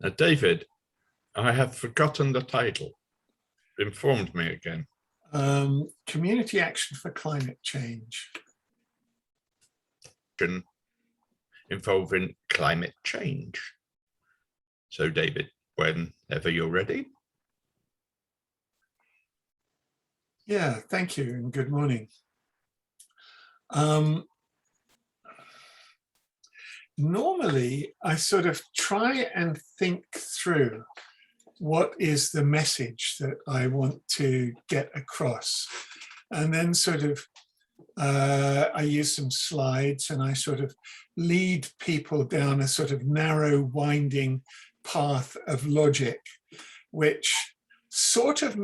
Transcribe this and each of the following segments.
David, I have forgotten the title. Informed me again. Community Action for Climate Change. Involving climate change. So, David, whenever you're ready. Yeah, thank you and good morning. Normally, I sort of try and think through what is the message that I want to get across. And then sort of, I use some slides and I sort of lead people down a sort of narrow, winding path of logic, which sort of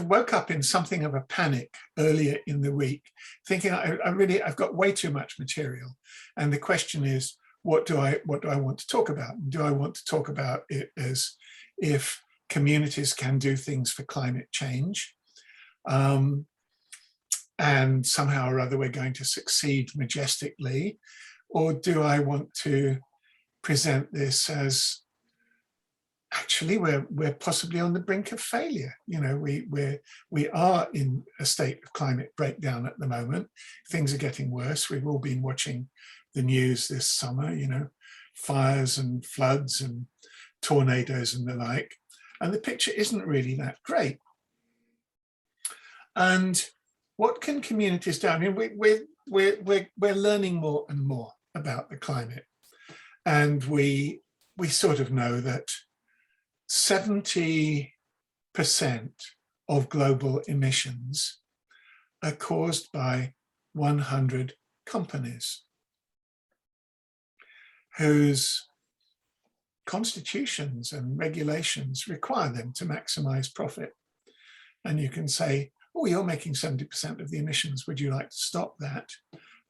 woke up in something of a panic earlier in the week, thinking I've got way too much material. And the question is, what do I want to talk about? Do I want to talk about it as if communities can do things for climate change, and somehow or other we're going to succeed majestically? Or do I want to present this as actually we're possibly on the brink of failure? You know, we are in a state of climate breakdown at the moment. Things are getting worse. We've all been watching the news this summer, you know, fires and floods and tornadoes and the like. And the picture isn't really that great. And what can communities do? I mean, we're learning more and more about the climate. And we sort of know that 70% of global emissions are caused by 100 companies whose constitutions and regulations require them to maximize profit. And you can say, oh, you're making 70% of the emissions. Would you like to stop that?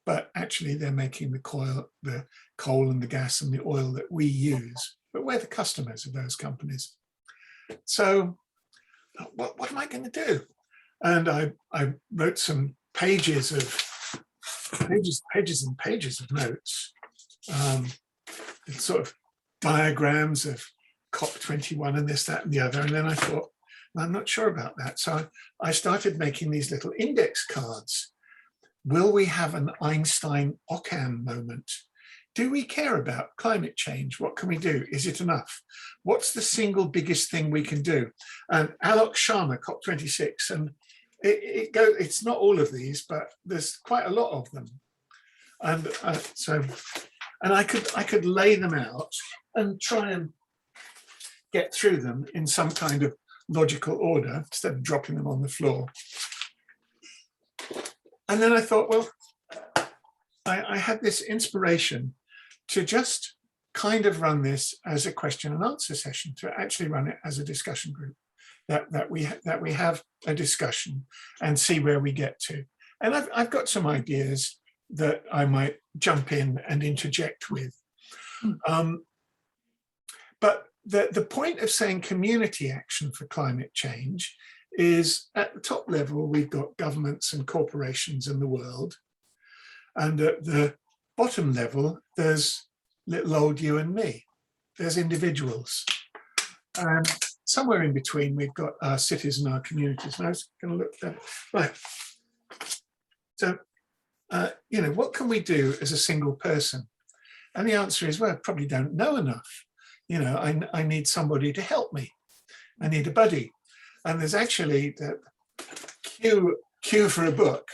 But actually they're making the coal and the gas and the oil that we use, but we're the customers of those companies. So what am I going to do? And I wrote some pages and pages of notes, sort of diagrams of COP21 and this, that, and the other. And then I thought, well, I'm not sure about that. So I started making these little index cards. Will we have an Einstein-Occam moment? Do we care about climate change? What can we do? Is it enough? What's the single biggest thing we can do? And Alok Sharma, COP26, and it's not all of these, but there's quite a lot of them. And and I could lay them out and try and get through them in some kind of logical order instead of dropping them on the floor. And then I thought, well, I had this inspiration to just kind of run this as a question and answer session, to actually run it as a discussion group, that we have a discussion and see where we get to. And I've got some ideas that I might jump in and interject with. But the point of saying community action for climate change is, at the top level, we've got governments and corporations in the world. And at the bottom level, there's little old you and me. There's individuals. And somewhere in between, we've got our cities and our communities. And I was going to look at that. Right. So, you know, what can we do as a single person? And the answer is, well, I probably don't know enough. You know, I need somebody to help me. I need a buddy. And there's actually the cue for a book.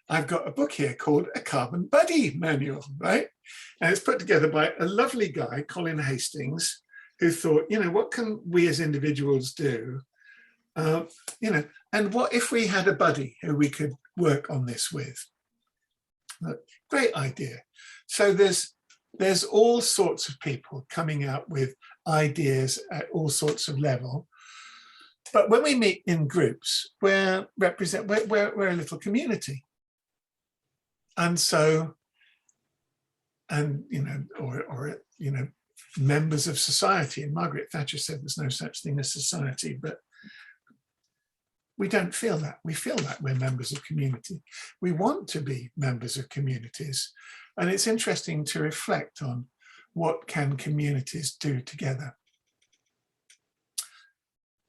I've got a book here called A Carbon Buddy Manual, right? And it's put together by a lovely guy, Colin Hastings, who thought, you know, what can we as individuals do? You know, and what if we had a buddy who we could work on this with? Great idea. So there's all sorts of people coming out with ideas at all sorts of level. But when we meet in groups, we're a little community. And so, and, you know, or you know, members of society. And Margaret Thatcher said there's no such thing as society, but we don't feel that. We feel that we're members of community. We want to be members of communities. And it's interesting to reflect on what can communities do together.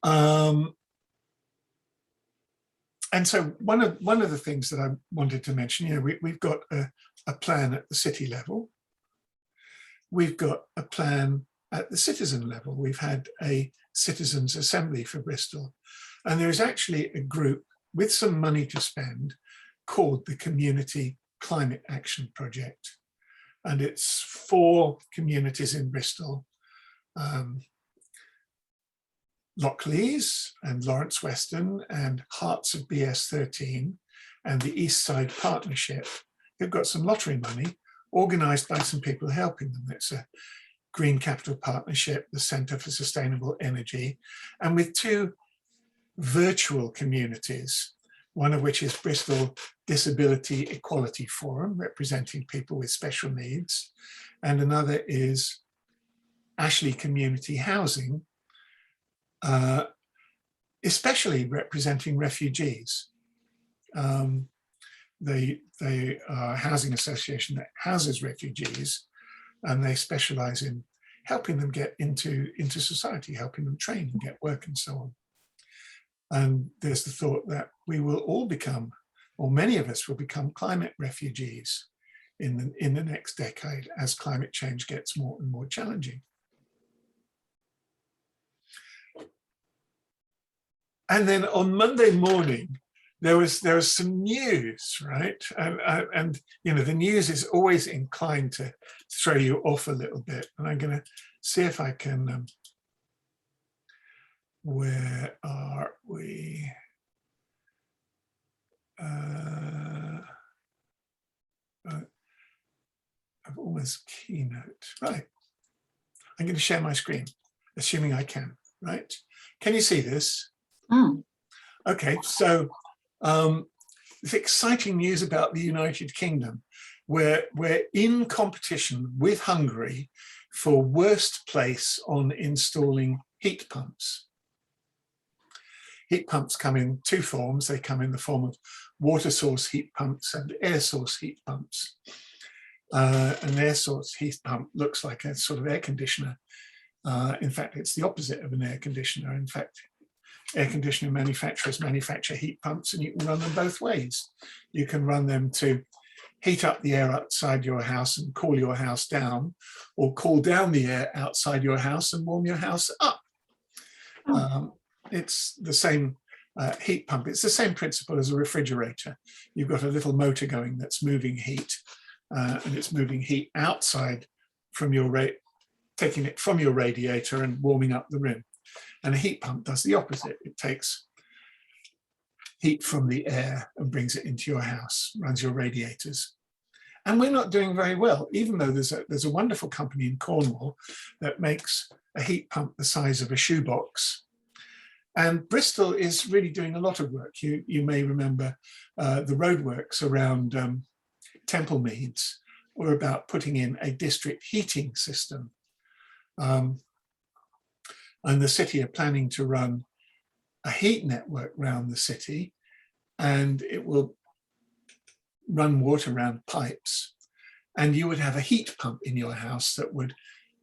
And so one of the things that I wanted to mention, we've got a plan at the city level. We've got a plan at the citizen level. We've had a citizens' assembly for Bristol. And there is actually a group with some money to spend called the Community Climate Action Project. And it's 4 communities in Bristol, Lockleys and Lawrence Weston and Hearts of BS13 and the East Side Partnership. They've got some lottery money organised by some people helping them. It's a Green Capital Partnership, the Centre for Sustainable Energy, and with 2 virtual communities, one of which is Bristol Disability Equality Forum, representing people with special needs, and another is Ashley Community Housing, especially representing refugees. They are a housing association that houses refugees, and they specialize in helping them get into society, helping them train and get work and so on. And there's the thought that we will all become, or many of us will become, climate refugees in the next decade as climate change gets more and more challenging. And then on Monday morning, there was some news, right? And the news is always inclined to throw you off a little bit. And I'm going to see if I can. Where are we? I've almost keynote. Right. I'm going to share my screen, assuming I can. Right? Can you see this? Mm. Okay, so it's exciting news about the United Kingdom, where we're in competition with Hungary for worst place on installing heat pumps. Heat pumps come in 2 forms. They come in the form of water source heat pumps and air source heat pumps. An air source heat pump looks like a sort of air conditioner. In fact, it's the opposite of an air conditioner. In fact, air conditioner manufacturers manufacture heat pumps, and you can run them both ways. You can run them to heat up the air outside your house and cool your house down, or cool down the air outside your house and warm your house up. It's the same heat pump. It's the same principle as a refrigerator. You've got a little motor going that's moving heat, and it's moving heat outside from your taking it from your radiator and warming up the room. And a heat pump does the opposite. It takes heat from the air and brings it into your house, runs your radiators. And we're not doing very well, even though there's a wonderful company in Cornwall that makes a heat pump the size of a shoebox. And Bristol is really doing a lot of work. You may remember the roadworks around Temple Meads were about putting in a district heating system. And the city are planning to run a heat network around the city, and it will run water around pipes. And you would have a heat pump in your house that would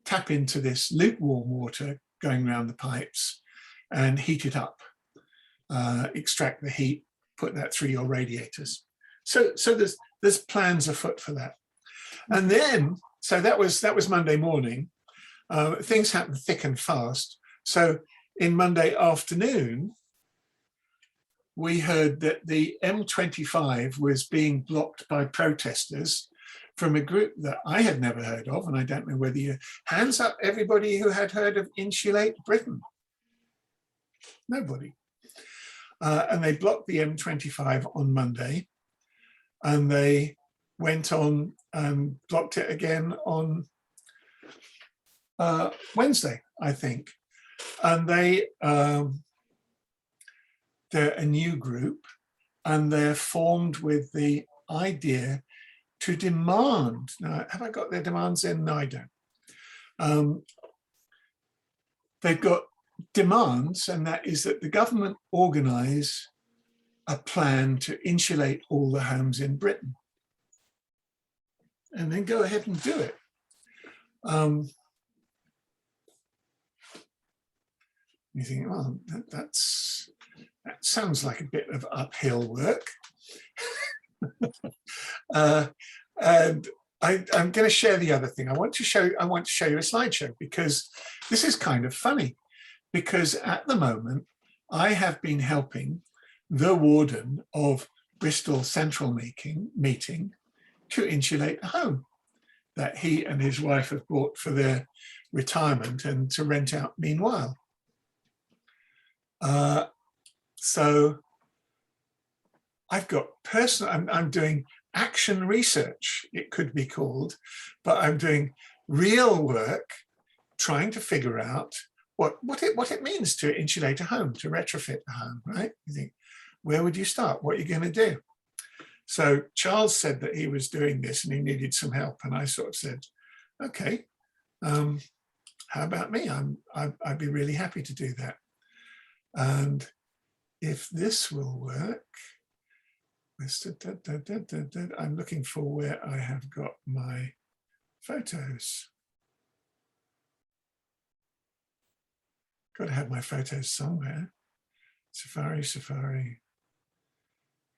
tap into this lukewarm water going around the pipes and heat it up, extract the heat, put that through your radiators. So there's plans afoot for that. And then, so that was Monday morning. Things happened thick and fast. So in Monday afternoon, we heard that the M25 was being blocked by protesters from a group that I had never heard of, and I don't know whether you, hands up everybody who had heard of Insulate Britain. Nobody. And they blocked the M25 on Monday, and they went on and blocked it again on Wednesday, I think. And they're a new group, and they're formed with the idea to demand. Now, have I got their demands in? No, I don't. They've got demands, and that is that the government organise a plan to insulate all the homes in Britain, and then go ahead and do it. You think, well, that sounds like a bit of uphill work. And I'm going to share the other thing. I want to show you a slideshow, because this is kind of funny, because at the moment I have been helping the warden of Bristol Central meeting to insulate a home that he and his wife have bought for their retirement and to rent out meanwhile. So I've got I'm doing action research, it could be called, but I'm doing real work trying to figure out what it means to insulate a home, to retrofit a home, right? You think, where would you start? What are you going to do? So Charles said that he was doing this and he needed some help, and I sort of said, okay, how about me? I'd be really happy to do that. And if this will work, I'm looking for where I have got my photos. Got to have my photos somewhere. Safari.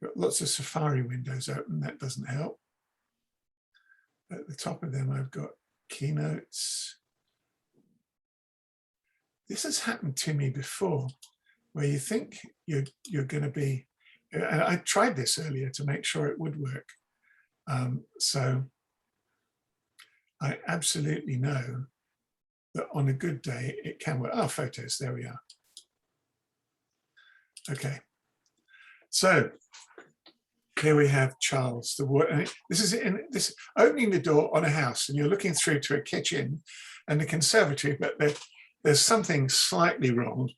Got lots of Safari windows open, that doesn't help. At the top of them, I've got keynotes. This has happened to me before, where you think you're going to be, and I tried this earlier to make sure it would work. So I absolutely know that on a good day, it can work. Oh, photos, there we are. Okay, so here we have Charles. This is opening the door on a house, and you're looking through to a kitchen and a conservatory, but there's something slightly wrong,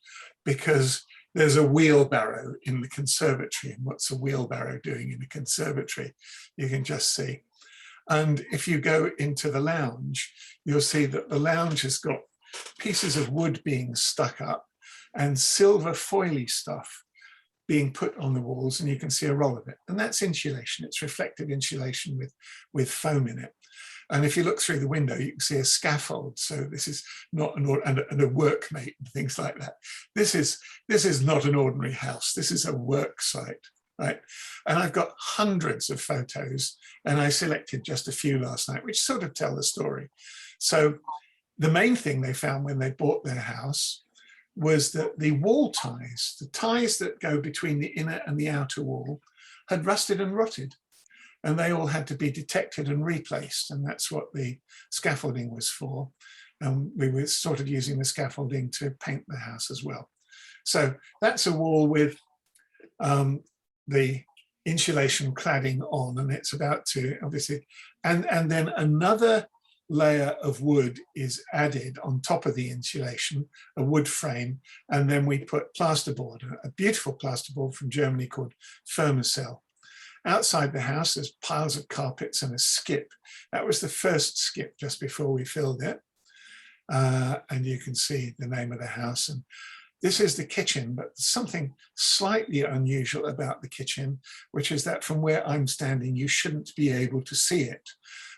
because there's a wheelbarrow in the conservatory. And what's a wheelbarrow doing in a conservatory? You can just see. And if you go into the lounge, you'll see that the lounge has got pieces of wood being stuck up and silver foily stuff being put on the walls, and you can see a roll of it. And that's insulation. It's reflective insulation with foam in it. And if you look through the window, you can see a scaffold. So this is not and a workmate and things like that. This is not an ordinary house. This is a work site, right? And I've got hundreds of photos, and I selected just a few last night, which sort of tell the story. So the main thing they found when they bought their house was that the wall ties, the ties that go between the inner and the outer wall, had rusted and rotted. And they all had to be detected and replaced. And that's what the scaffolding was for. And we were sort of using the scaffolding to paint the house as well. So that's a wall with the insulation cladding on, and it's about to, obviously, and then another layer of wood is added on top of the insulation, a wood frame, and then we put plasterboard, a beautiful plasterboard from Germany called Firmacell. Outside the house, there's piles of carpets and a skip. That was the first skip just before we filled it. And you can see the name of the house. And this is the kitchen, but there's something slightly unusual about the kitchen, which is that from where I'm standing, you shouldn't be able to see it.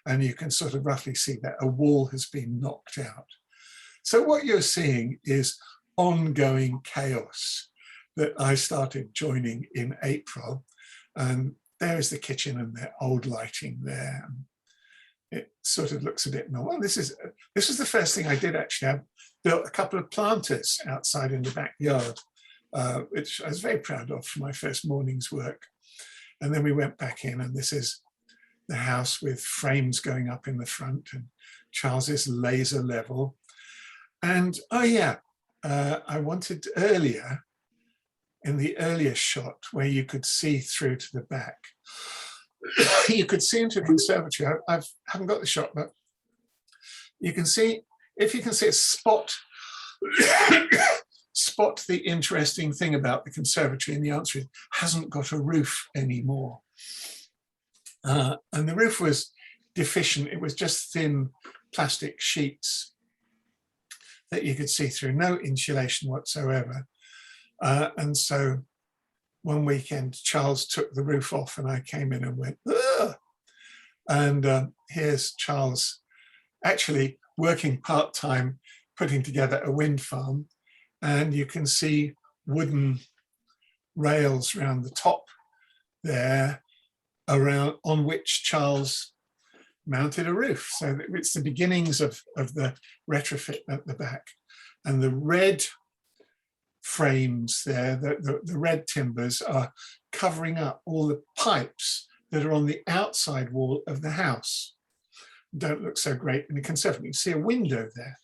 And you can sort of roughly see that a wall has been knocked out. So what you're seeing is ongoing chaos that I started joining in April. And there's the kitchen and the old lighting there. It sort of looks a bit normal. This is the first thing I did, actually. I built a couple of planters outside in the backyard, which I was very proud of for my first morning's work. And then we went back in, and this is the house with frames going up in the front and Charles's laser level. And oh yeah, I wanted earlier, in the earlier shot where you could see through to the back, you could see into a conservatory. I haven't got the shot, but you can see, if you can see a spot, spot the interesting thing about the conservatory, and the answer is, hasn't got a roof anymore. And the roof was deficient. It was just thin plastic sheets that you could see through, no insulation whatsoever. And so one weekend, Charles took the roof off, and I came in and went, ugh! And here's Charles actually working part-time, putting together a wind farm. and you can see wooden rails around the top there, around on which Charles mounted a roof. So it's the beginnings of the retrofit at the back. And the red frames there, the red timbers, are covering up all the pipes that are on the outside wall of the house. Don't look so great in the conservatory. You can see a window there.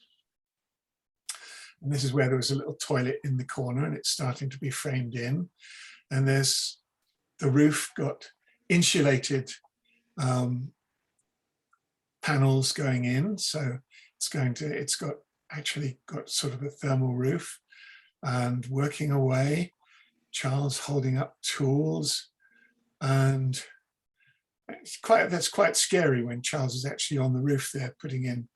And this is where there was a little toilet in the corner, and it's starting to be framed in. And there's the roof got insulated panels going in. So it's got actually got sort of a thermal roof, and working away, Charles holding up tools. And that's quite scary when Charles is actually on the roof there putting in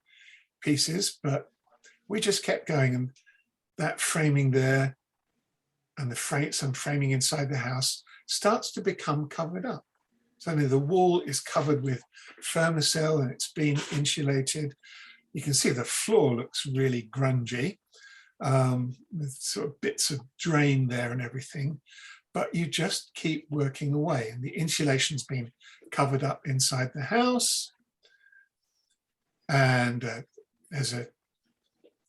pieces, but we just kept going, and that framing there and some framing inside the house starts to become covered up. Suddenly the wall is covered with Fermacell and it's been insulated. You can see the floor looks really grungy, with sort of bits of drain there and everything, but you just keep working away, and the insulation's been covered up inside the house. And there's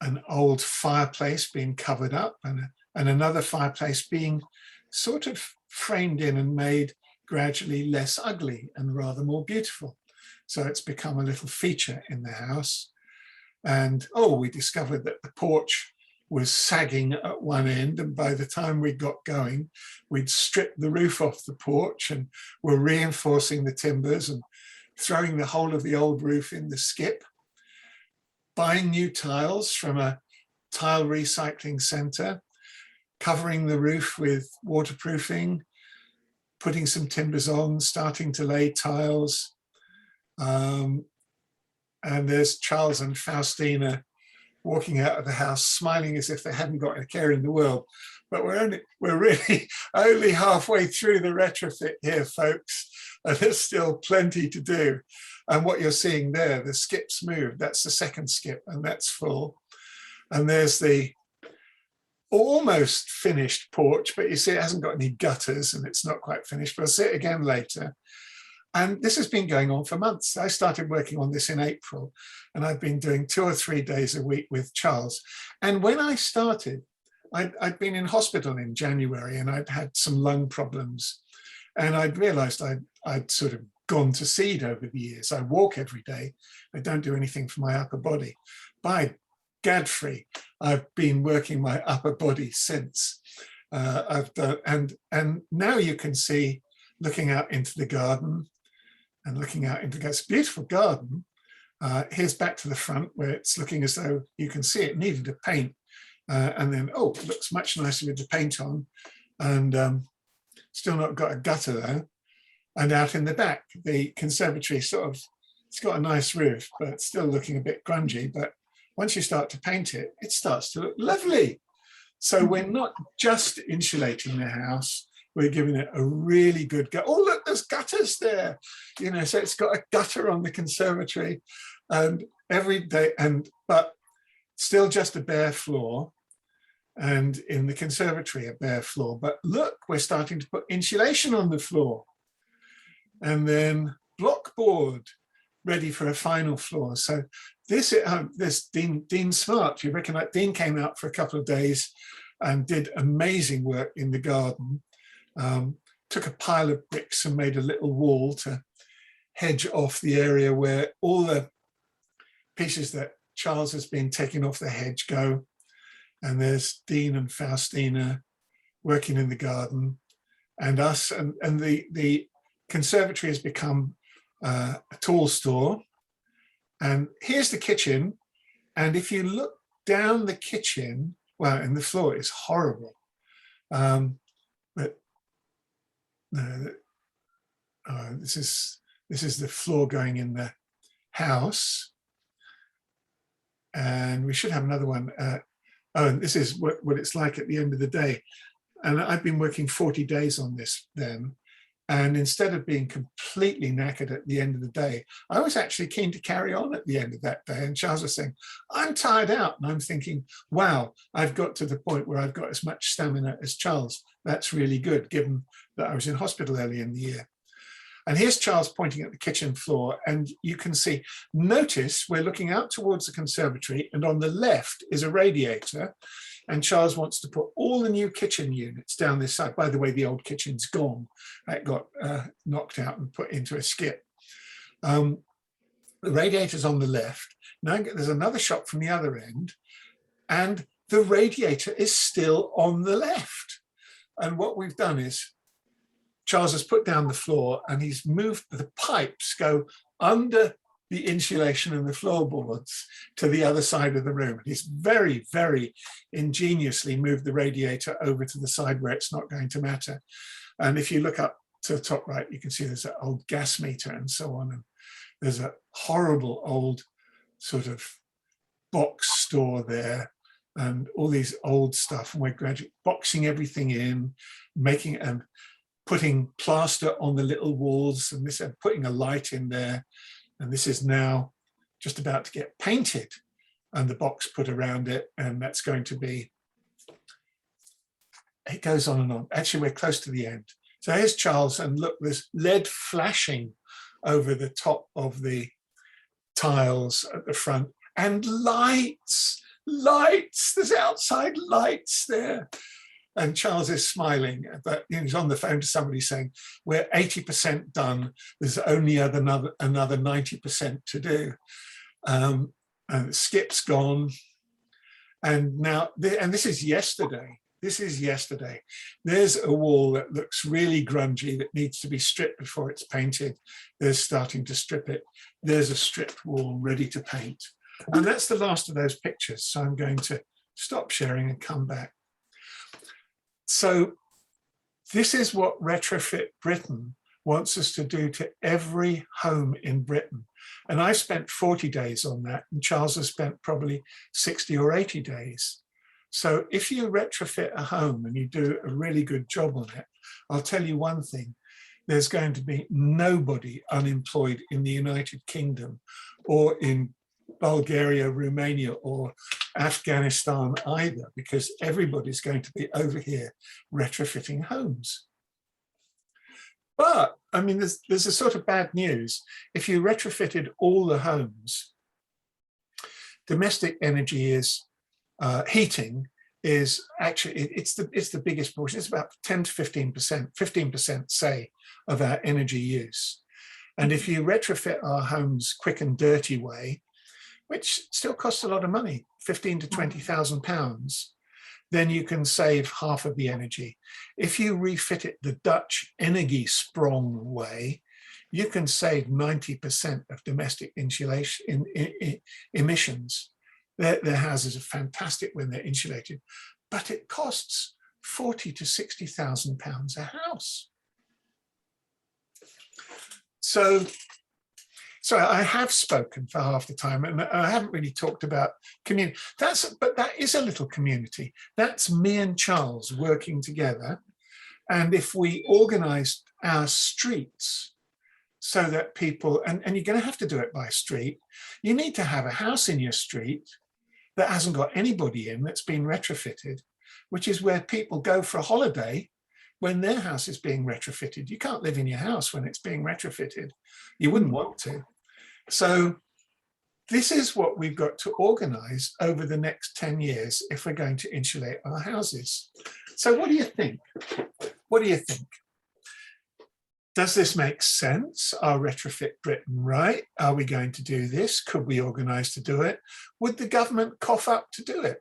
an old fireplace being covered up, and another fireplace being sort of framed in and made gradually less ugly and rather more beautiful. So it's become a little feature in the house. And we discovered that the porch was sagging at one end, and by the time we got going, we'd stripped the roof off the porch and were reinforcing the timbers and throwing the whole of the old roof in the skip, buying new tiles from a tile recycling center, covering the roof with waterproofing, putting some timbers on, starting to lay tiles. And there's Charles and Faustina walking out of the house, smiling as if they hadn't got a care in the world. But we're really only halfway through the retrofit here, folks, and there's still plenty to do. And what you're seeing there, the skip's moved. That's the second skip, and that's full. And there's the almost finished porch, but you see it hasn't got any gutters and it's not quite finished, but I'll see it again later. And this has been going on for months. I started working on this in April, and I've been doing 2 or 3 days a week with Charles. And when I started, I'd been in hospital in January, and I'd had some lung problems. And I'd realized I'd sort of gone to seed over the years. I walk every day. I don't do anything for my upper body. By Gadfrey, I've been working my upper body since. I've done, and now you can see, looking out into the garden, and looking out into it's a beautiful garden. Here's back to the front where it's looking as though you can see it needed a paint, and then it looks much nicer with the paint on, and still not got a gutter though. And out in the back, the conservatory it's got a nice roof, but it's still looking a bit grungy. But once you start to paint it, it starts to look lovely. So we're not just insulating the house, we're giving it a really good go. Oh, look, there's gutters there. So it's got a gutter on the conservatory, and every day, but still just a bare floor. And in the conservatory, a bare floor. But look, we're starting to put insulation on the floor. And then block board ready for a final floor. So this Dean Smart, you reckon that Dean came out for a couple of days and did amazing work in the garden. Took a pile of bricks and made a little wall to hedge off the area where all the pieces that Charles has been taking off the hedge go. And there's Dean and Faustina working in the garden, and us, and the conservatory has become a tool store. And here's the kitchen. And if you look down the kitchen, and the floor is horrible. But no, this is the floor going in the house. And we should have another one. And this is what it's like at the end of the day. And I've been working 40 days on this then. And instead of being completely knackered at the end of the day, I was actually keen to carry on at the end of that day. And Charles was saying, I'm tired out. And I'm thinking, wow, I've got to the point where I've got as much stamina as Charles. That's really good, given that I was in hospital early in the year. And here's Charles pointing at the kitchen floor, and you can see, notice we're looking out towards the conservatory, and on the left is a radiator, and Charles wants to put all the new kitchen units down this side. By the way, the old kitchen's gone. That got knocked out and put into a skip. The radiator's on the left. Now there's another shot from the other end, and the radiator is still on the left. And what we've done is, Charles has put down the floor and he's moved, the pipes go under the insulation and the floorboards to the other side of the room. He's very, very ingeniously moved the radiator over to the side where it's not going to matter. And if you look up to the top right, you can see there's an old gas meter and so on. And there's a horrible old sort of box store there and all these old stuff. And we're gradually boxing everything in, making and putting plaster on the little walls, and this, putting a light in there. And this is now just about to get painted and the box put around it. And that's going to be, it goes on and on. Actually, we're close to the end. So here's Charles, and look, there's lead flashing over the top of the tiles at the front, and lights, there's outside lights there. And Charles is smiling, but he's on the phone to somebody saying, we're 80% done. There's only another 90% to do. And the skip's gone. And now, and this is yesterday. This is yesterday. There's a wall that looks really grungy that needs to be stripped before it's painted. They're starting to strip it. There's a stripped wall ready to paint. And that's the last of those pictures. So I'm going to stop sharing and come back. So this is what Retrofit Britain wants us to do to every home in Britain. And I spent 40 days on that, and Charles has spent probably 60 or 80 days. So if you retrofit a home and you do a really good job on it, I'll tell you one thing, there's going to be nobody unemployed in the United Kingdom or in Bulgaria, Romania, or Afghanistan either, because everybody's going to be over here retrofitting homes. But I mean, there's a sort of bad news. If you retrofitted all the homes, domestic energy is heating is actually, it's the biggest portion. It's about 10 to 15%, say, of our energy use. And if you retrofit our homes quick and dirty way, which still costs a lot of money, 15 to 20,000 pounds, then you can save half of the energy. If you refit it the Dutch Energiesprong way, you can save 90% of domestic insulation emissions. Their houses are fantastic when they're insulated, but it costs 40 to 60,000 pounds a house. So I have spoken for half the time, and I haven't really talked about community. But that is a little community. That's me and Charles working together. And if we organized our streets so that people, and you're going to have to do it by street, you need to have a house in your street that hasn't got anybody in, that's been retrofitted, which is where people go for a holiday when their house is being retrofitted. You can't live in your house when it's being retrofitted. You wouldn't want to. So this is what we've got to organize over the next 10 years if we're going to insulate our houses. So what do you think? What do you think? Does this make sense? Are Retrofit Britain right? Are we going to do this? Could we organize to do it? Would the government cough up to do it?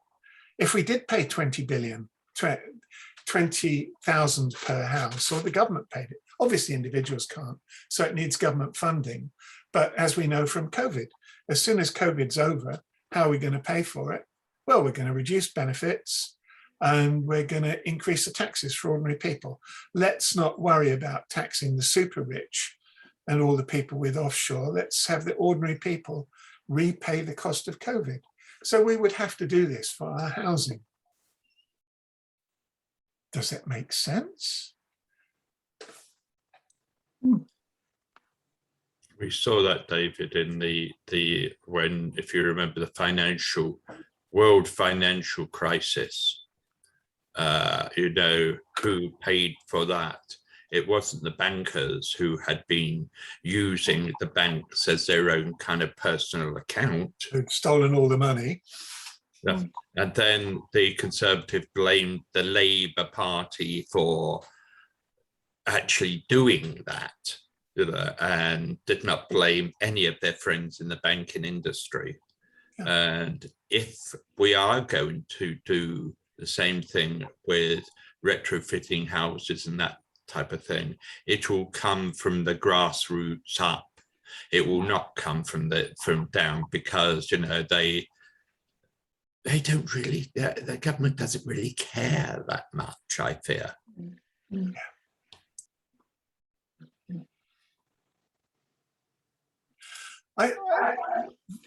If we did pay 20 billion, 20,000 per house, or the government paid it. Obviously individuals can't, so it needs government funding. But as we know from COVID, as soon as COVID's over, how are we going to pay for it? Well, we're going to reduce benefits and we're going to increase the taxes for ordinary people. Let's not worry about taxing the super rich and all the people with offshore. Let's have the ordinary people repay the cost of COVID. So we would have to do this for our housing. Does that make sense? We saw that, David, in when, if you remember, the world financial crisis. You know, who paid for that? It wasn't the bankers who had been using the banks as their own kind of personal account. Who'd stolen all the money. Yeah. And then the Conservative blamed the Labour Party for actually doing that, you know, and did not blame any of their friends in the banking industry. Yeah. And if we are going to do the same thing with retrofitting houses and that type of thing, it will come from the grassroots up. It will not come from down, because, you know, they don't really, the government doesn't really care that much, I fear. Yeah.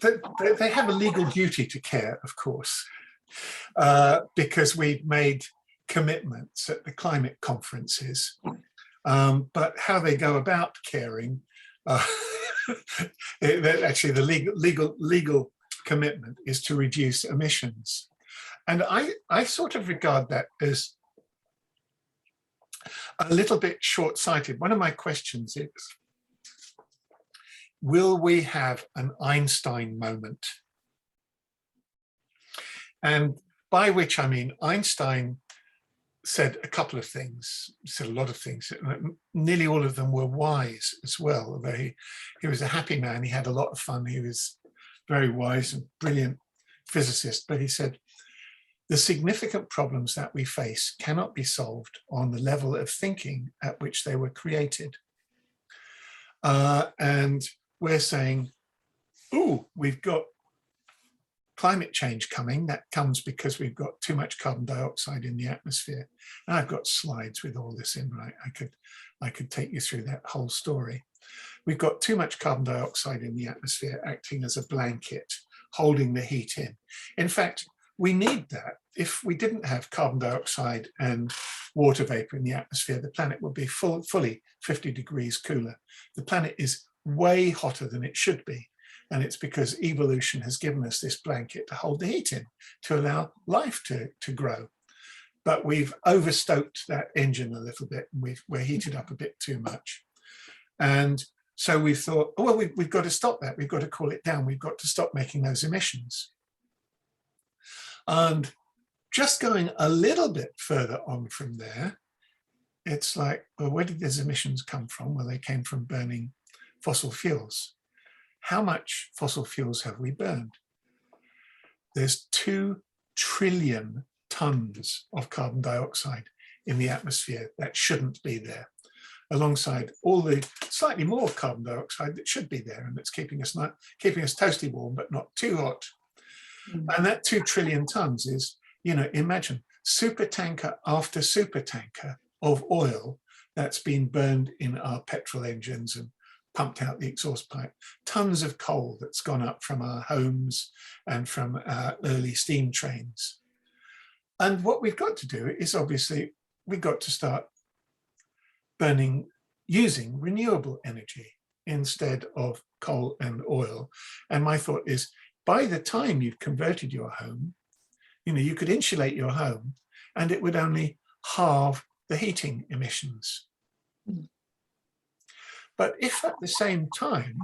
They have a legal duty to care, of course, because we've made commitments at the climate conferences, but how they go about caring, actually the legal commitment is to reduce emissions. And I sort of regard that as a little bit short-sighted. One of my questions is, will we have an Einstein moment? And by which I mean Einstein said a couple of things, said a lot of things. Nearly all of them were wise as well. Although he was a happy man, he had a lot of fun, he was very wise and brilliant physicist, but he said, the significant problems that we face cannot be solved on the level of thinking at which they were created. And we're saying, oh, we've got climate change coming. That comes because we've got too much carbon dioxide in the atmosphere. And I've got slides with all this in, right? I could take you through that whole story. We've got too much carbon dioxide in the atmosphere acting as a blanket, holding the heat in. In fact, we need that. If we didn't have carbon dioxide and water vapor in the atmosphere, the planet would be fully 50 degrees cooler. The planet is way hotter than it should be. And it's because evolution has given us this blanket to hold the heat in, to allow life to grow. But we've overstoked that engine a little bit, and we're heated up a bit too much. And so we thought, oh, well, we've got to stop that. We've got to cool it down. We've got to stop making those emissions. And just going a little bit further on from there, it's like, well, where did these emissions come from? Well, they came from burning fossil fuels. How much fossil fuels have we burned? There's 2 trillion tons of carbon dioxide in the atmosphere that shouldn't be there, alongside all the slightly more carbon dioxide that should be there, and it's keeping us toasty warm, but not too hot. And that 2 trillion tons is, you know, imagine super tanker after super tanker of oil that's been burned in our petrol engines and pumped out the exhaust pipe, tons of coal that's gone up from our homes and from our early steam trains. And what we've got to do is, obviously, we've got to start using renewable energy instead of coal and oil. And my thought is, by the time you've converted your home, you know, you could insulate your home and it would only halve the heating emissions. But if at the same time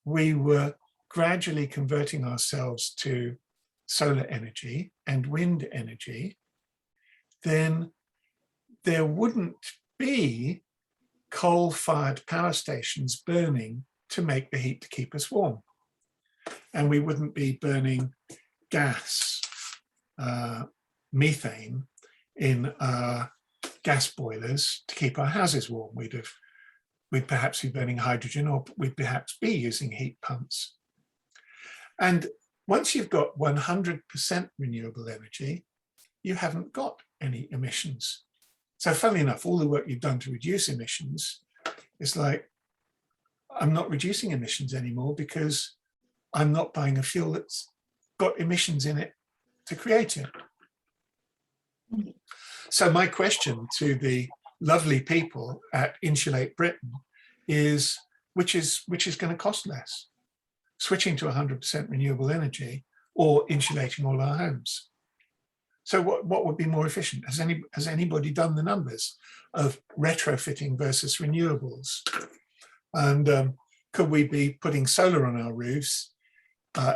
we were gradually converting ourselves to solar energy and wind energy, then there wouldn't be coal-fired power stations burning to make the heat to keep us warm. And we wouldn't be burning gas, methane in our gas boilers to keep our houses warm. We'd perhaps be burning hydrogen, or we'd perhaps be using heat pumps. And once you've got 100% renewable energy, you haven't got any emissions. So funnily enough, all the work you've done to reduce emissions is like, I'm not reducing emissions anymore because I'm not buying a fuel that's got emissions in it to create it. So my question to the lovely people at Insulate Britain is, which is going to cost less, switching to 100% renewable energy or insulating all our homes. So what would be more efficient? Has anybody done the numbers of retrofitting versus renewables? And could we be putting solar on our roofs?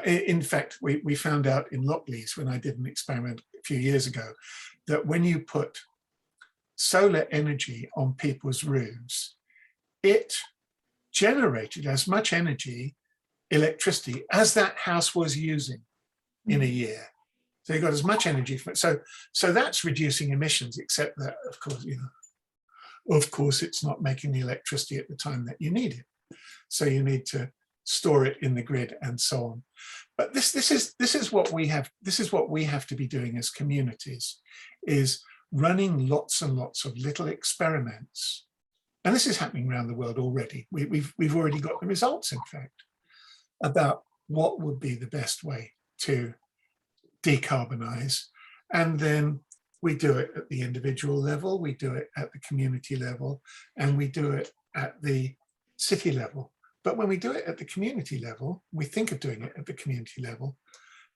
In fact, we found out in Lockleys, when I did an experiment a few years ago, that when you put solar energy on people's roofs, it generated as much energy, electricity, as that house was using in a year. So you got as much energy from it. So that's reducing emissions, except that, of course, it's not making the electricity at the time that you need it. So you need to store it in the grid and so on. But this is what we have. This is what we have to be doing as communities, is running lots and lots of little experiments. And this is happening around the world already. We've already got the results, in fact, about what would be the best way to decarbonize. And then we do it at the individual level, we do it at the community level, and we do it at the city level. But when we do it at the community level, we think of doing it at the community level,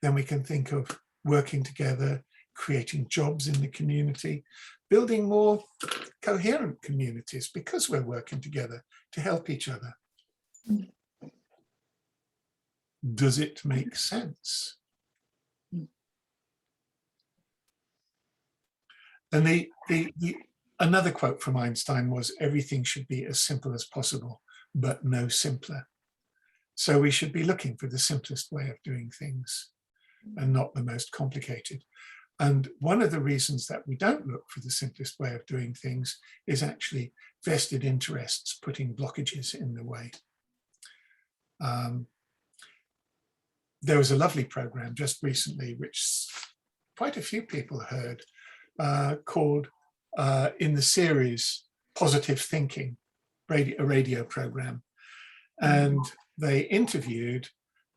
then we can think of working together, creating jobs in the community, building more coherent communities because we're working together to help each other. Does it make sense? And another quote from Einstein was, everything should be as simple as possible, but no simpler. So we should be looking for the simplest way of doing things and not the most complicated. And one of the reasons that we don't look for the simplest way of doing things is actually vested interests putting blockages in the way. There was a lovely program just recently, which quite a few people heard, called in the series Positive Thinking, a radio program. And they interviewed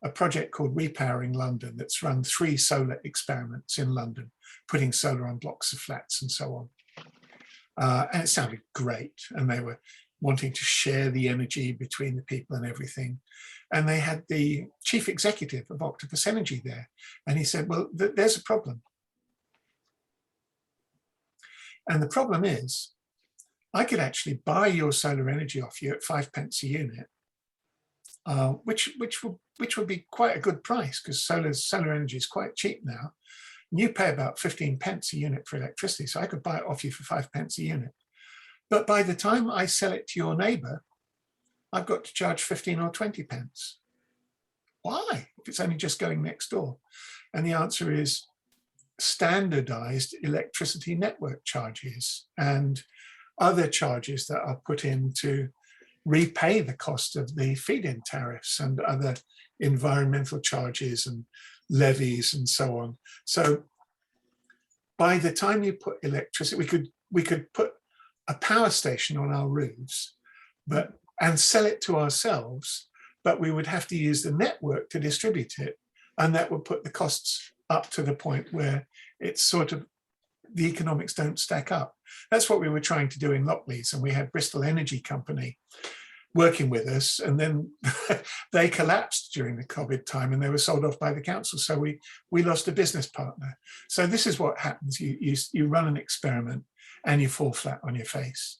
a project called Repowering London that's run 3 solar experiments in London, putting solar on blocks of flats and so on. And it sounded great. And they were wanting to share the energy between the people and everything. And they had the chief executive of Octopus Energy there. And he said, well, there's a problem. And the problem is, I could actually buy your solar energy off you at 5p a unit, which would be quite a good price, because solar energy is quite cheap now. And you pay about 15p a unit for electricity, so I could buy it off you for 5p a unit. But by the time I sell it to your neighbour, I've got to charge 15 or 20p. Why? If it's only just going next door. And the answer is standardized electricity network charges and other charges that are put in to repay the cost of the feed-in tariffs and other environmental charges and levies and so on. So by the time you put electricity, we could put a power station on our roofs, and sell it to ourselves, but we would have to use the network to distribute it, and that would put the costs up to the point where it's sort of, the economics don't stack up. That's what we were trying to do in Lockleys, and we had Bristol Energy Company working with us, and then they collapsed during the COVID time and they were sold off by the council. So we lost a business partner. So this is what happens. You run an experiment and you fall flat on your face.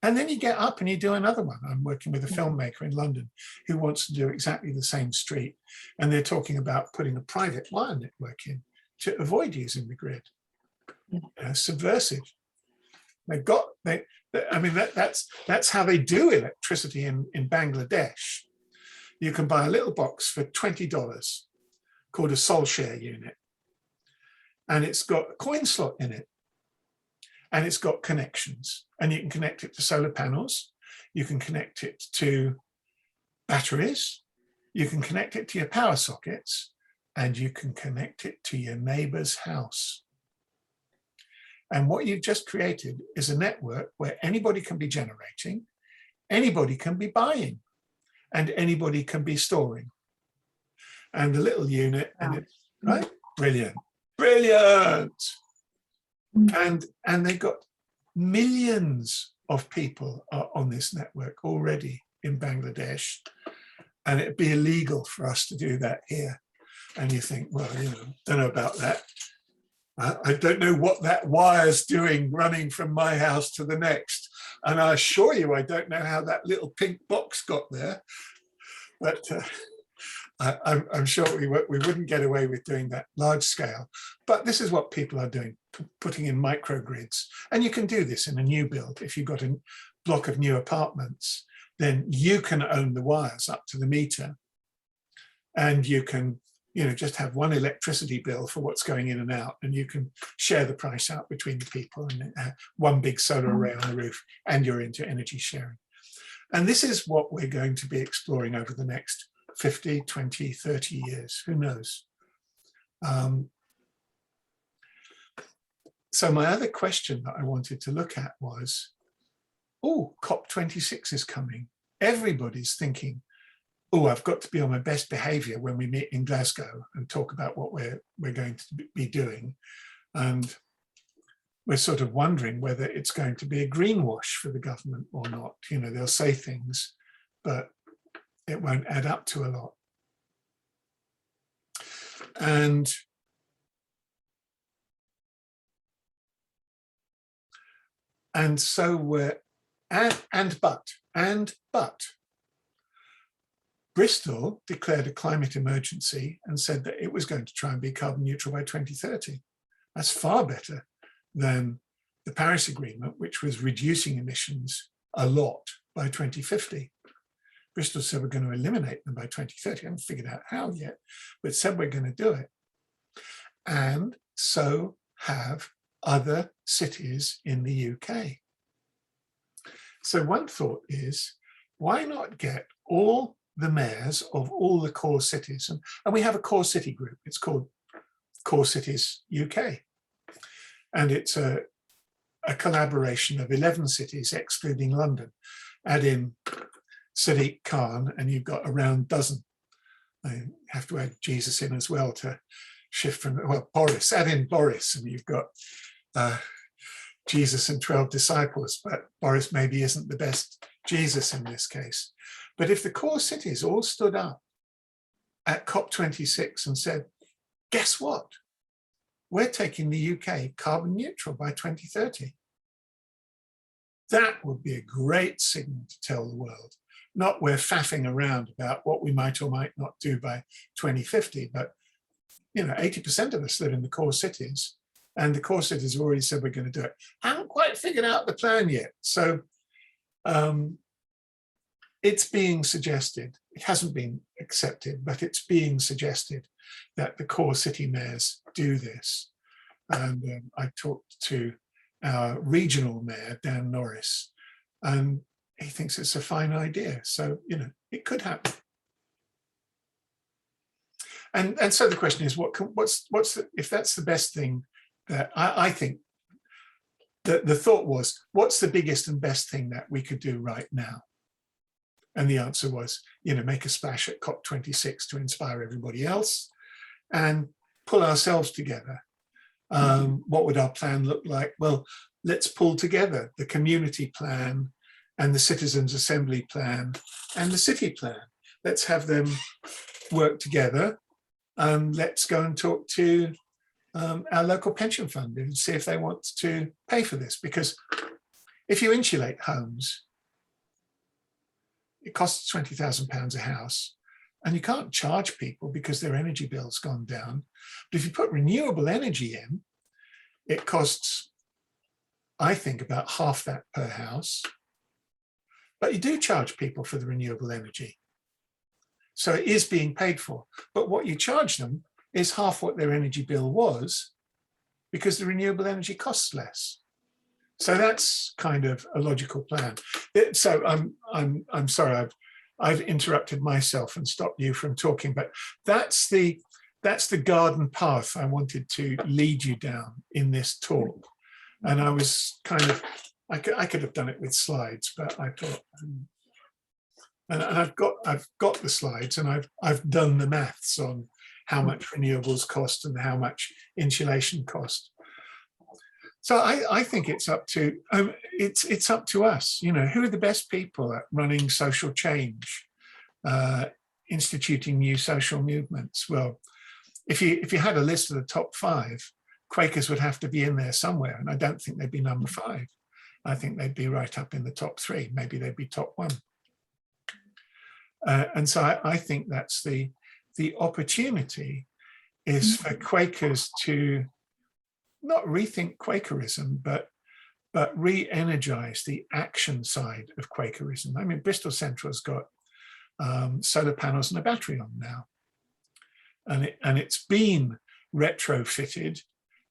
And then you get up and you do another one. I'm working with a filmmaker in London who wants to do exactly the same street. And they're talking about putting a private wire network in to avoid using the grid. Subversive. I mean, that's how they do electricity in Bangladesh. You can buy a little box for $20 called a Sol Share unit. And it's got a coin slot in it. And it's got connections. And you can connect it to solar panels. You can connect it to batteries. You can connect it to your power sockets. And you can connect it to your neighbor's house. And what you've just created is a network where anybody can be generating, anybody can be buying, and anybody can be storing. And the little unit, and it's, right? Brilliant, brilliant. And they got millions of people are on this network already in Bangladesh, and it'd be illegal for us to do that here. And you think, well, you know, don't know about that. I don't know what that wire's doing running from my house to the next. And I assure you, I don't know how that little pink box got there. But I'm sure we wouldn't get away with doing that large scale. But this is what people are doing, putting in microgrids. And you can do this in a new build. If you've got a block of new apartments, then you can own the wires up to the meter. And you can, you know, just have one electricity bill for what's going in and out, and you can share the price out between the people, and one big solar array on the roof, and you're into energy sharing. And this is what we're going to be exploring over the next 50, 20, 30 years, who knows? So my other question that I wanted to look at was, oh, COP26 is coming. Everybody's thinking, oh, I've got to be on my best behavior when we meet in Glasgow and talk about what we're going to be doing. And we're sort of wondering whether it's going to be a greenwash for the government or not. You know, they'll say things, but it won't add up to a lot. And so we're, but Bristol declared a climate emergency and said that it was going to try and be carbon neutral by 2030. That's far better than the Paris Agreement, which was reducing emissions a lot by 2050. Bristol said we're going to eliminate them by 2030. I haven't figured out how yet, but said we're going to do it. And so have other cities in the UK. So one thought is, why not get all the mayors of all the core cities, and we have a core city group, it's called Core Cities UK. And it's a collaboration of 11 cities, excluding London. Add in Sadiq Khan, and you've got around a dozen. I have to add Jesus in as well to shift from, well, Boris, add in Boris, and you've got Jesus and 12 disciples, but Boris maybe isn't the best Jesus in this case. But if the core cities all stood up at COP26 and said, guess what? We're taking the UK carbon neutral by 2030. That would be a great signal to tell the world. Not we're faffing around about what we might or might not do by 2050, but you know, 80% of us live in the core cities, and the core cities have already said we're going to do it. Haven't quite figured out the plan yet. So it's being suggested, it hasn't been accepted, but it's being suggested that the core city mayors do this. And I talked to our regional mayor, Dan Norris, and he thinks it's a fine idea. So, you know, it could happen. And so the question is, if that's the best thing that I think, the thought was, what's the biggest and best thing that we could do right now? And the answer was, you know, make a splash at COP26 to inspire everybody else and pull ourselves together. What would our plan look like? Well, let's pull together the community plan and the citizens' assembly plan and the city plan. Let's have them work together, and let's go and talk to our local pension fund and see if they want to pay for this. Because if you insulate homes, it costs £20,000 a house, and you can't charge people because their energy bill's gone down. But if you put renewable energy in, it costs, I think, about half that per house. But you do charge people for the renewable energy. So it is being paid for. But what you charge them is half what their energy bill was, because the renewable energy costs less. So that's kind of a logical plan. So I'm sorry, I've interrupted myself and stopped you from talking, but that's the garden path I wanted to lead you down in this talk. And I was kind of, I could have done it with slides, but I thought, and I've got the slides, and I've done the maths on how much renewables cost and how much insulation cost. So I think it's up to it's up to us. You know, who are the best people at running social change, instituting new social movements? Well, if you had a list of the top 5, Quakers would have to be in there somewhere, and I don't think they'd be number 5. I think they'd be right up in the top 3. Maybe they'd be top 1. And so I think that's the opportunity is for Quakers to not rethink Quakerism, but re-energize the action side of Quakerism. I mean, Bristol Central's got solar panels and a battery on now, and it's been retrofitted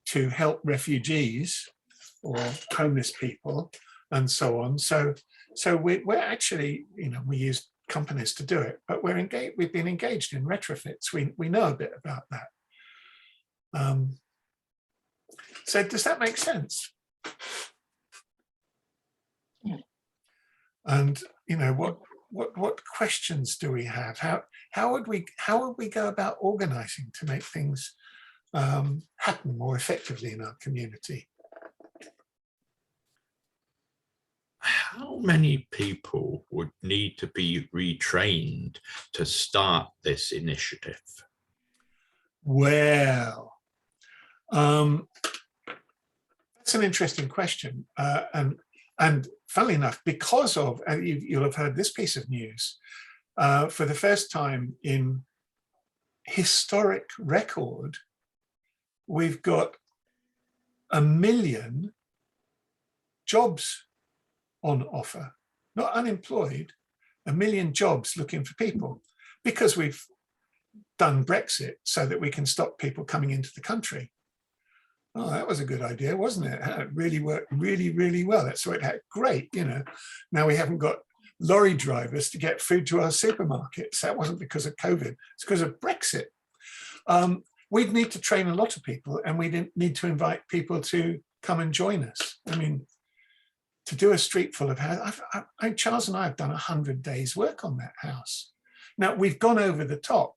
to help refugees or homeless people and so on. So we're actually, you know, we use companies to do it, but we've been engaged in retrofits. We know a bit about that. So does that make sense? Yeah. And you know, what questions do we have? How would we go about organizing to make things happen more effectively in our community? How many people would need to be retrained to start this initiative? Well, that's an interesting question. And funnily enough, because of, you'll have heard this piece of news, for the first time in historic record, we've got 1 million jobs on offer, not unemployed, 1 million jobs looking for people, because we've done Brexit so that we can stop people coming into the country. Oh, that was a good idea, wasn't it? It really worked really, really well. That's what it had. Great, you know. Now we haven't got lorry drivers to get food to our supermarkets. That wasn't because of COVID. It's because of Brexit. We'd need to train a lot of people, and we didn't need to invite people to come and join us. I mean, to do a street full of houses, Charles and I have done 100 days work on that house. Now we've gone over the top,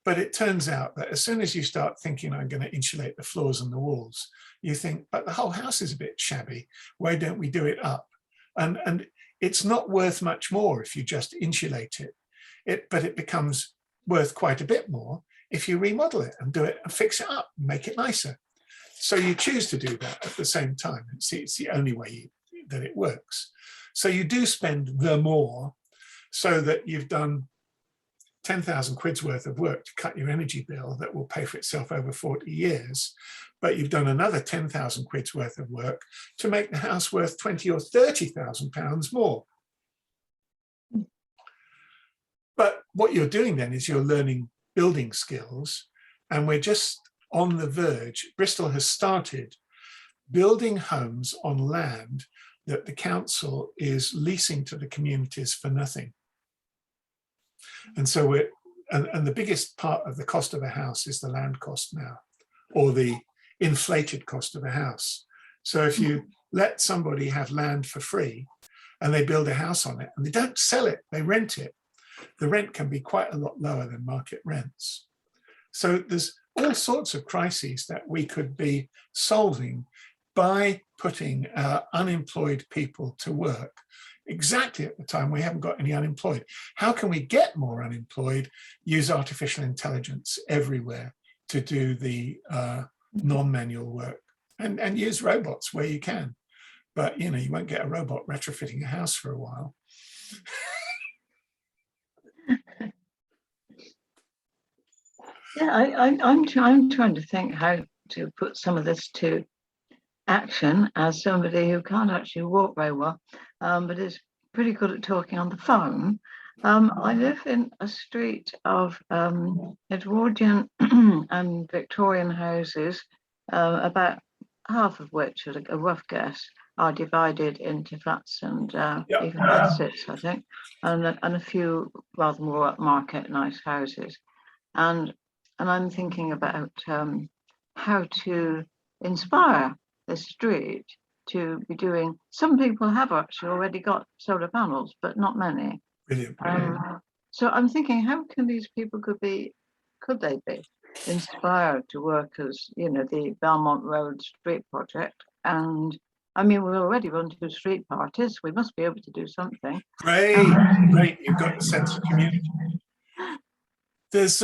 but it turns out that as soon as you start thinking, I'm going to insulate the floors and the walls, you think, but the whole house is a bit shabby. Why don't we do it up? And it's not worth much more if you just insulate it. But it becomes worth quite a bit more if you remodel it and do it and fix it up and make it nicer. So you choose to do that at the same time. It's the only way that it works. So you do spend the more so that you've done 10,000 quid's worth of work to cut your energy bill that will pay for itself over 40 years, but you've done another 10,000 quid's worth of work to make the house worth 20 or 30,000 pounds more. But what you're doing then is you're learning building skills, and we're just on the verge. Bristol has started building homes on land that the council is leasing to the communities for nothing. And so and the biggest part of the cost of a house is the land cost now, or the inflated cost of a house. So if you let somebody have land for free and they build a house on it and they don't sell it, they rent it, the rent can be quite a lot lower than market rents. So there's all sorts of crises that we could be solving by putting unemployed people to work exactly at the time we haven't got any unemployed. How can we get more unemployed? Use artificial intelligence everywhere to do the non-manual work, and use robots where you can. But you know, you won't get a robot retrofitting a house for a while. Yeah, I'm trying to think how to put some of this to action as somebody who can't actually walk very well, but is pretty good at talking on the phone. I live in a street of Edwardian and Victorian houses, about half of which, at a rough guess, are divided into flats and even bedsit, I think, and a few rather more upmarket nice houses. And I'm thinking about how to inspire the street to be doing. Some people have actually already got solar panels, but not many. Brilliant. So I'm thinking, how can these people could they be inspired to work as, the Belmont Road street project. And I mean, we already run 2 street parties. We must be able to do something. Great, great. You've got the sense of community. There's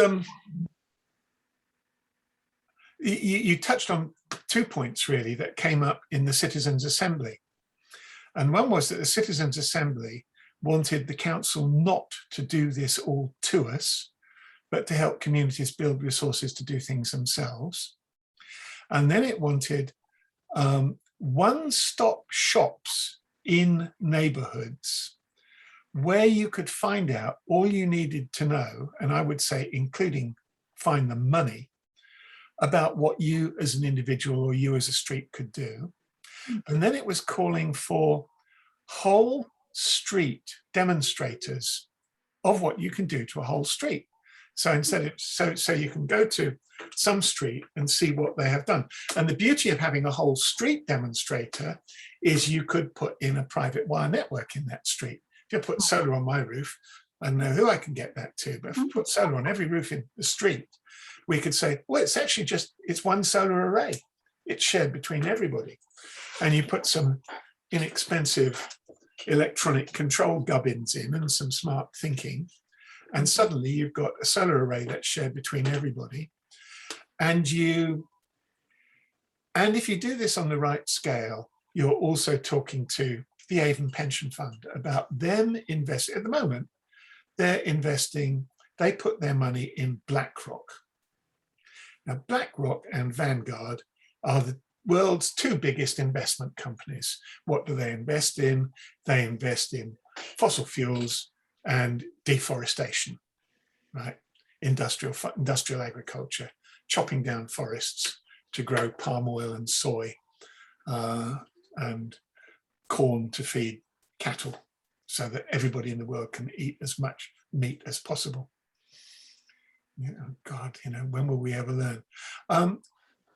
you touched on 2 points really that came up in the Citizens' Assembly. And one was that the Citizens' Assembly wanted the council not to do this all to us, but to help communities build resources to do things themselves. And then it wanted one-stop shops in neighborhoods where you could find out all you needed to know, and I would say including find the money, about what you as an individual or you as a street could do. And then it was calling for whole street demonstrators of what you can do to a whole street. So instead of, so you can go to some street and see what they have done. And the beauty of having a whole street demonstrator is you could put in a private wire network in that street. If you put solar on my roof, I don't know who I can get that to, but if I put solar on every roof in the street, we could say, well, it's actually it's one solar array. It's shared between everybody. And you put some inexpensive electronic control gubbins in and some smart thinking. And suddenly you've got a solar array that's shared between everybody. And if you do this on the right scale, you're also talking to the Avon Pension Fund about them investing. At the moment, they're investing, they put their money in BlackRock. Now, BlackRock and Vanguard are the world's 2 biggest investment companies. What do they invest in? They invest in fossil fuels and deforestation, right? Industrial agriculture, chopping down forests to grow palm oil and soy and corn to feed cattle so that everybody in the world can eat as much meat as possible. God, when will we ever learn?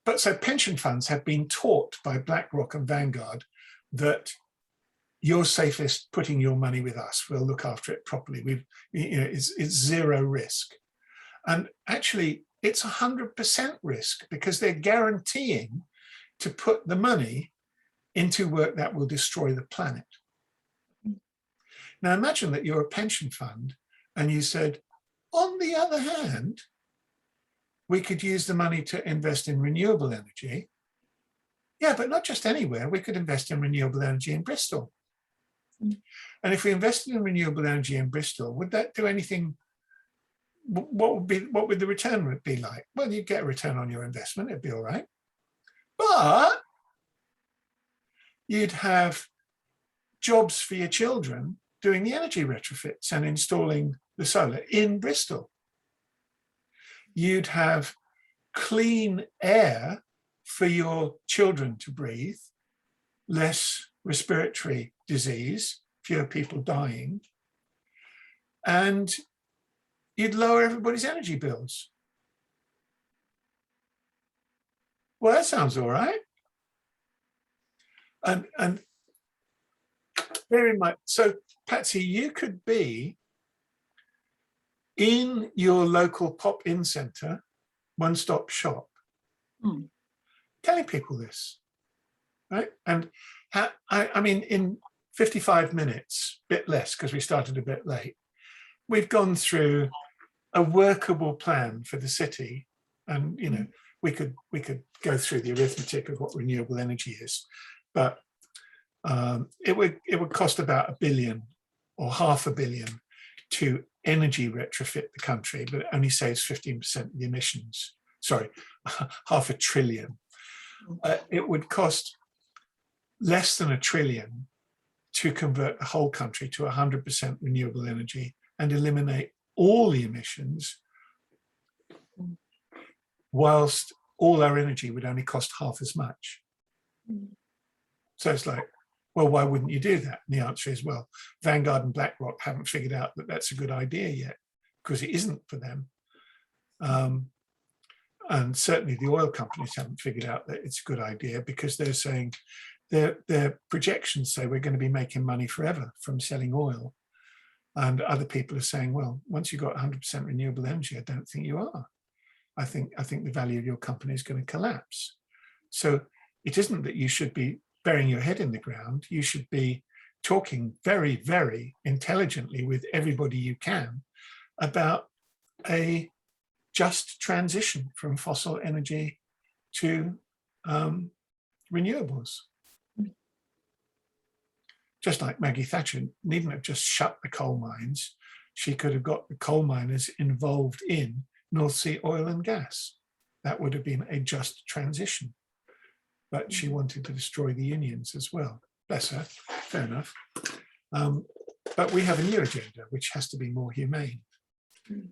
But so pension funds have been taught by BlackRock and Vanguard that you're safest putting your money with us. We'll look after it properly. It's zero risk. And actually, it's 100% risk because they're guaranteeing to put the money into work that will destroy the planet. Now, imagine that you're a pension fund and you said, on the other hand, we could use the money to invest in renewable energy. Yeah, but not just anywhere. We could invest in renewable energy in Bristol. And if we invested in renewable energy in Bristol, would that do anything? What would the return be like? Well, you'd get a return on your investment. It'd be all right. But you'd have jobs for your children doing the energy retrofits and installing the solar in Bristol. You'd have clean air for your children to breathe, less respiratory disease, fewer people dying, and you'd lower everybody's energy bills. Well, that sounds all right. And very much so, Patsy, you could be in your local pop-in centre, one-stop shop, telling people this, right? And I mean, in 55 minutes, a bit less because we started a bit late, we've gone through a workable plan for the city. And, we could go through the arithmetic of what renewable energy is, but it would cost about $1 billion or $500 million to energy retrofit the country, but it only saves 15% of the emissions. Sorry, $500 billion. It would cost less than $1 trillion to convert the whole country to 100% renewable energy and eliminate all the emissions, whilst all our energy would only cost half as much. So it's like, well, why wouldn't you do that? And the answer is, well, Vanguard and BlackRock haven't figured out that that's a good idea yet, because it isn't for them. And certainly the oil companies haven't figured out that it's a good idea, because they're saying their projections say we're going to be making money forever from selling oil. And other people are saying, well, once you've got 100% renewable energy, I don't think you are. I think the value of your company is going to collapse. So it isn't that you should be burying your head in the ground. You should be talking very, very intelligently with everybody you can about a just transition from fossil energy to renewables. Just like Maggie Thatcher needn't have just shut the coal mines. She could have got the coal miners involved in North Sea oil and gas. That would have been a just transition. But she wanted to destroy the unions as well. Bless her, fair enough. But we have a new agenda, which has to be more humane,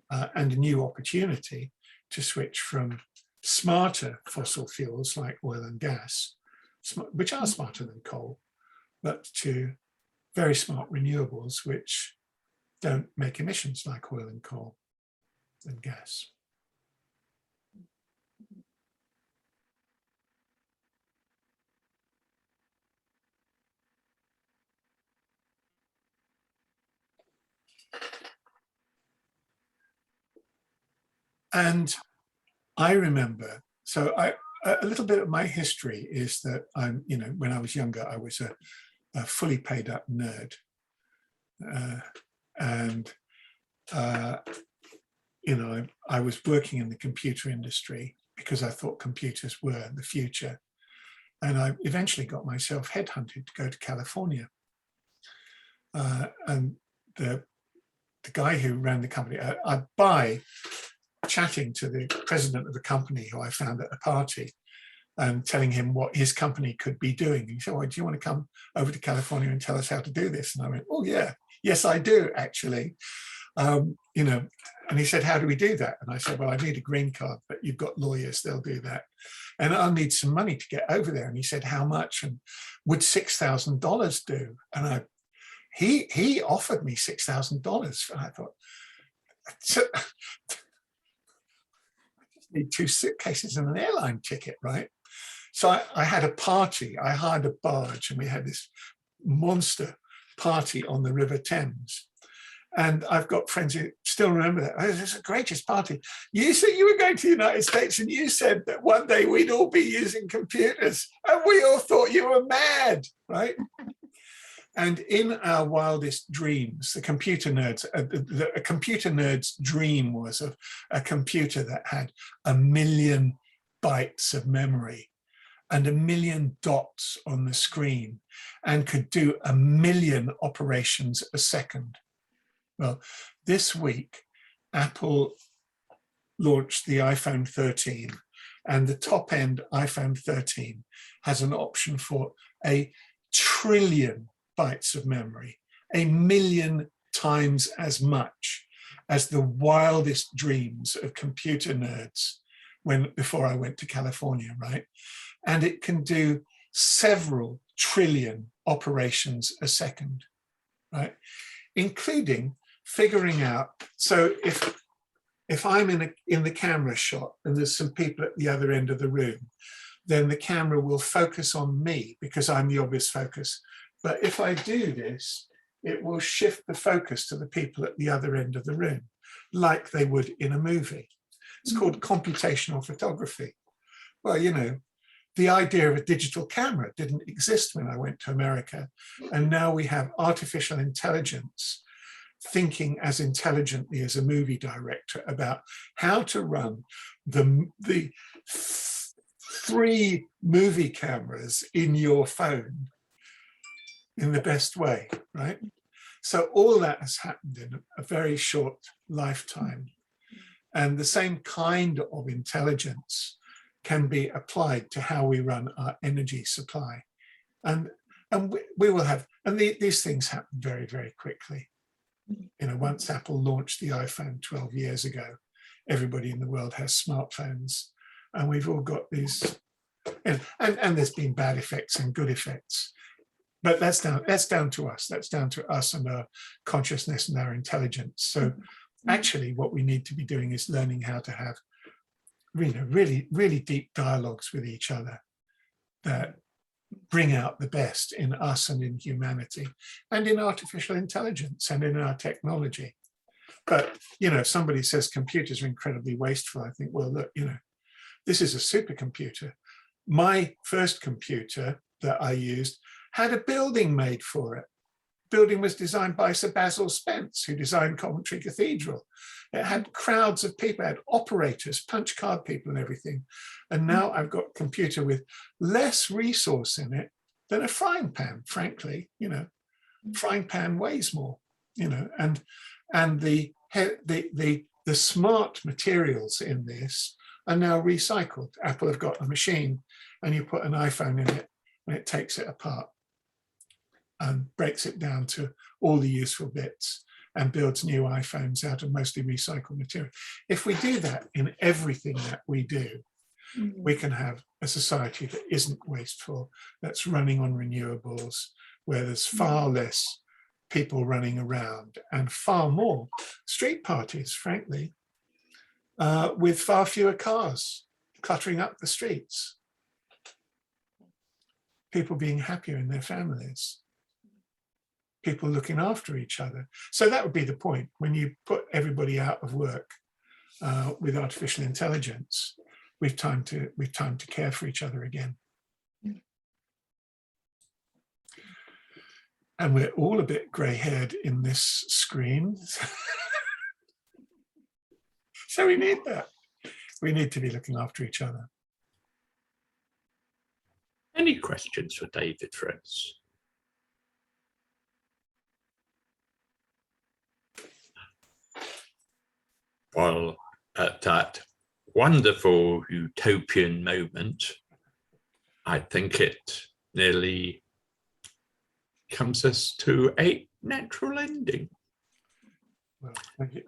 and a new opportunity to switch from smarter fossil fuels like oil and gas, which are smarter than coal, but to very smart renewables, which don't make emissions like oil and coal and gas. And I remember, so a little bit of my history is that I'm, when I was younger, I was a fully paid up nerd. I was working in the computer industry because I thought computers were the future. And I eventually got myself headhunted to go to California. And the guy who ran the company, by chatting to the president of the company who I found at a party and telling him what his company could be doing. He said, "Well, do you want to come over to California and tell us how to do this?" And I went, "Oh yeah, yes, I do actually." And he said, "How do we do that?" And I said, "Well, I need a green card, but you've got lawyers, they'll do that. And I'll need some money to get over there." And he said, "How much? And would $6,000 do?" And he offered me $6,000. And I thought, I just need 2 suitcases and an airline ticket, right? So I had a party. I hired a barge and we had this monster party on the River Thames. And I've got friends who still remember that. It was the greatest party. You said you were going to the United States and you said that one day we'd all be using computers. And we all thought you were mad, right? And in our wildest dreams, the computer nerds, a computer nerd's dream was of a computer that had 1 million bytes of memory and 1 million dots on the screen and could do 1 million operations a second. Well, this week, Apple launched the iPhone 13, and the top-end iPhone 13 has an option for 1 trillion bytes of memory, 1 million times as much as the wildest dreams of computer nerds before I went to California, right? And it can do several trillion operations a second, right? Including figuring out, so if I'm in the camera shot and there's some people at the other end of the room, then the camera will focus on me because I'm the obvious focus. But if I do this, it will shift the focus to the people at the other end of the room, like they would in a movie. It's called computational photography. Well, the idea of a digital camera didn't exist when I went to America. And now we have artificial intelligence thinking as intelligently as a movie director about how to run the 3 movie cameras in your phone in the best way, right? So all that has happened in a very short lifetime. And the same kind of intelligence can be applied to how we run our energy supply. And we will have, and these things happen very, very quickly. Once Apple launched the iPhone 12 years ago, everybody in the world has smartphones, and we've all got these, and there's been bad effects and good effects. But that's down to us. That's down to us and our consciousness and our intelligence. So actually what we need to be doing is learning how to have really, really deep dialogues with each other that bring out the best in us and in humanity and in artificial intelligence and in our technology. But, if somebody says computers are incredibly wasteful, I think, well, look, this is a supercomputer. My first computer that I used had a building made for it. Building was designed by Sir Basil Spence, who designed Coventry Cathedral. It had crowds of people, it had operators, punch card people and everything. And now I've got a computer with less resource in it than a frying pan, frankly. Frying pan weighs more, and the smart materials in this are now recycled. Apple have got a machine and you put an iPhone in it and it takes it apart and breaks it down to all the useful bits and builds new iPhones out of mostly recycled material. If we do that in everything that we do, we can have a society that isn't wasteful, that's running on renewables, where there's far less people running around and far more street parties, frankly, with far fewer cars cluttering up the streets. People being happier in their families. People looking after each other. So that would be the point. When you put everybody out of work with artificial intelligence, we've time to care for each other again. And we're all a bit grey-haired in this screen. So we need that. We need to be looking after each other. Any questions for David, friends? Well, at that wonderful utopian moment, I think it nearly comes us to a natural ending. Well, thank you.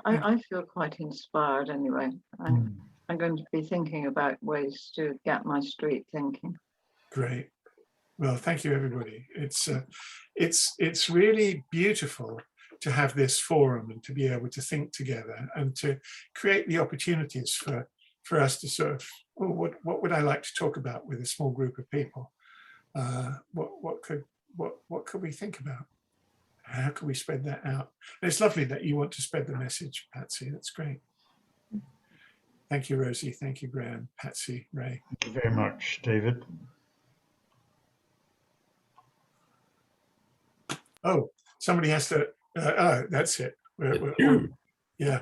I feel quite inspired anyway. I'm going to be thinking about ways to get my street thinking. Great. Well, thank you, everybody. It's really beautiful to have this forum and to be able to think together and to create the opportunities for us to sort of, what would I like to talk about with a small group of people? What could we think about? How can we spread that out? And it's lovely that you want to spread the message, Patsy. That's great. Thank you, Rosie. Thank you, Graham, Patsy, Ray. Thank you very much, David. Oh, somebody has to, oh, that's it. Yeah.